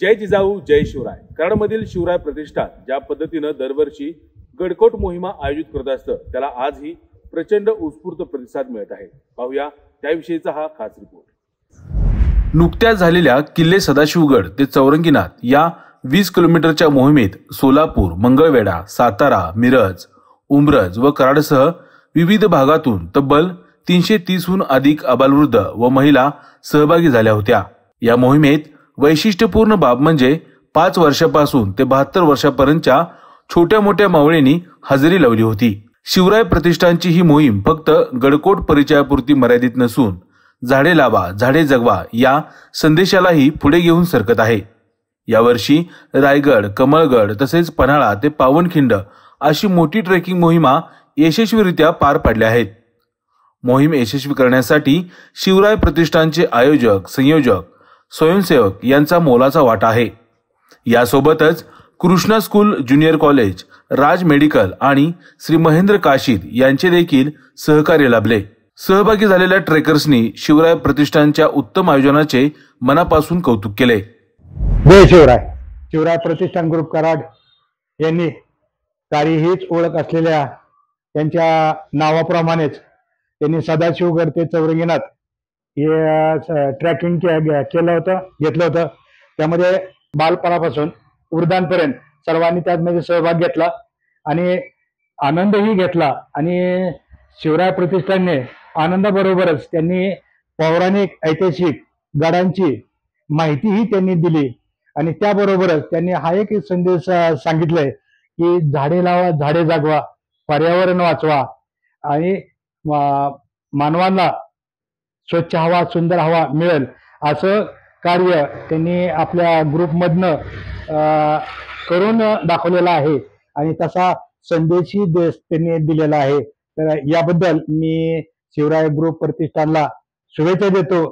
जय जिजाऊ जय शिवराय। कराडमधील शिवराय प्रतिष्ठान ज्या पद्धतीनं दरवर्षी गडकोट मोहिमा आयोजित करत असतं त्याला आजही प्रचंड उत्स्फूर्त प्रतिसाद मिळत आहे। पाहूया त्याविषयीचा हा खास रिपोर्ट। नुकत्याच झालेल्या किल्ले सदाशिवगड ते चौरंगीनाथ या 20 किलोमीटरच्या मोहिमेत सोलापूर, मंगळवेढा, सातारा, मिरज, उमरज व कराडसह विविध भागातून तब्बल 330हून अधिक आबालवृद्ध व महिला सहभागी झाल्या होत्या। या मोहिमेत वैशिष्ट्यपूर्ण बाब म्हणजे 5 वर्षापासून ते 72 वर्षापर्यंतच्या छोट्या मोठ्या मावळ्यांनी हजेरी लावली होती। शिवराय प्रतिष्ठानची ही मोहीम फक्त गडकोट परिचयापुरती मर्यादित नसून झाडे लावा झाडे जगवा या संदेशालाही पुढे घेऊन सरकत आहे। यावर्षी रायगड, कमळगड तसेच पन्हाळा ते पावनखिंड अशी मोठी ट्रेकिंग मोहिमा यशस्वीरित्या पार पडल्या आहेत। मोहीम यशस्वी करण्यासाठी शिवराय प्रतिष्ठानचे आयोजक, संयोजक, स्वयंसेवक यांचा मोलाचा वाटा आहे। यासोबतच कृष्णा स्कूल ज्युनियर कॉलेज, राज मेडिकल आणि श्री महेंद्र काशीद यांचे देखील सहकार्य लाभले। सहभागी झालेल्या ट्रेकर्सनी शिवराय प्रतिष्ठानच्या उत्तम आयोजनाचे मनापासून कौतुक केले। जय शिवराय। शिवराय प्रतिष्ठान ग्रुप कराड यांनी कार्य हीच ओळख असलेल्या त्यांच्या नावाप्रमाणेच त्यांनी सदाशिवगड ते चौरंगीनाथ हे ट्रॅकिंग घेतलं होतं। त्यामध्ये बालपणापासून वृद्धांपर्यंत सर्वांनी त्यामध्ये सहभाग घेतला आणि आनंदही घेतला। आणि शिवराय प्रतिष्ठानने आनंदाबरोबरच त्यांनी पौराणिक ऐतिहासिक गडांची माहितीही त्यांनी दिली आणि त्याबरोबरच त्यांनी हा एक संदेश सांगितलाय की झाडे लावा झाडे जगवा, पर्यावरण वाचवा आणि मानवांना स्वच्छ हवा सुंदर हवा मिळेल असं कार्य त्यांनी आपल्या ग्रुपमधनं करून दाखवलेला आहे आणि तसा संदेशही त्यांनी दिलेला आहे। तर याबद्दल मी शिवराय ग्रुप प्रतिष्ठानला शुभेच्छा देतो।